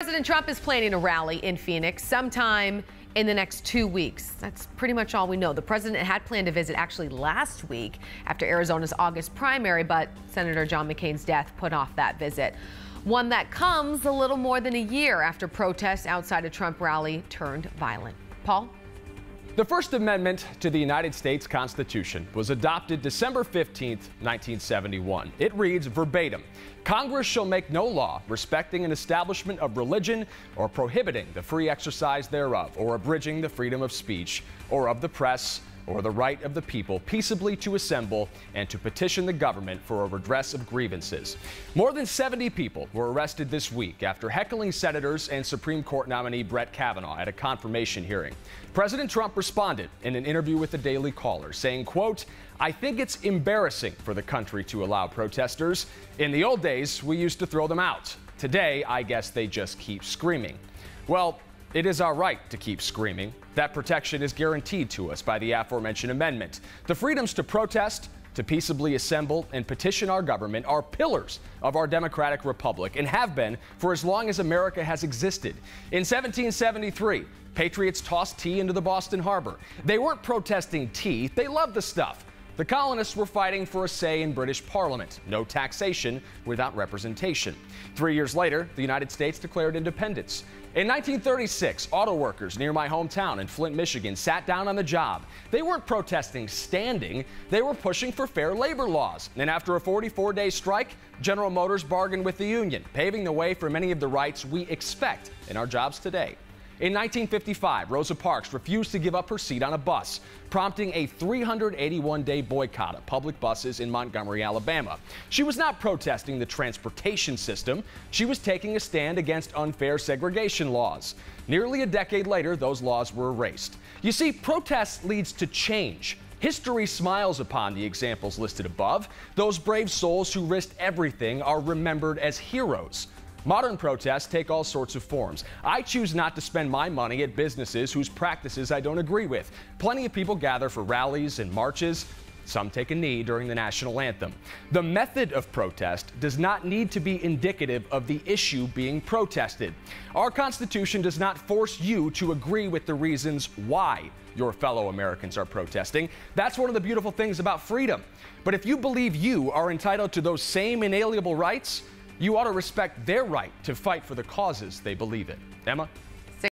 President Trump is planning a rally in Phoenix sometime in the next 2 weeks. That's pretty much all we know. The president had planned to visit actually last week after Arizona's August primary, but Senator John McCain's death put off that visit. One that comes a little more than a year after protests outside a Trump rally turned violent. Paul? The First Amendment to the United States Constitution was adopted December 15, 1971. It reads verbatim, "Congress shall make no law respecting an establishment of religion or prohibiting the free exercise thereof, or abridging the freedom of speech or of the press, or the right of the people peaceably to assemble and to petition the government for a redress of grievances." More than 70 people were arrested this week after heckling senators and Supreme Court nominee Brett Kavanaugh at a confirmation hearing. President Trump responded in an interview with the Daily Caller, saying, quote, "I think it's embarrassing for the country to allow protesters. In the old days, we used to throw them out. Today, I guess they just keep screaming." Well, it is our right to keep screaming. That protection is guaranteed to us by the aforementioned amendment. The freedoms to protest, to peaceably assemble and petition our government are pillars of our democratic republic and have been for as long as America has existed. In 1773, patriots tossed tea into the Boston Harbor. They weren't protesting tea, they loved the stuff. The colonists were fighting for a say in British Parliament, no taxation without representation. 3 years later, the United States declared independence. In 1936, auto workers near my hometown in Flint, Michigan sat down on the job. They weren't protesting standing, they were pushing for fair labor laws. And after a 44-day strike, General Motors bargained with the union, paving the way for many of the rights we expect in our jobs today. In 1955, Rosa Parks refused to give up her seat on a bus, prompting a 381-day boycott of public buses in Montgomery, Alabama. She was not protesting the transportation system. She was taking a stand against unfair segregation laws. Nearly a decade later, those laws were erased. You see, protest leads to change. History smiles upon the examples listed above. Those brave souls who risked everything are remembered as heroes. Modern protests take all sorts of forms. I choose not to spend my money at businesses whose practices I don't agree with. Plenty of people gather for rallies and marches. Some take a knee during the national anthem. The method of protest does not need to be indicative of the issue being protested. Our Constitution does not force you to agree with the reasons why your fellow Americans are protesting. That's one of the beautiful things about freedom. But if you believe you are entitled to those same inalienable rights, you ought to respect their right to fight for the causes they believe in. Emma?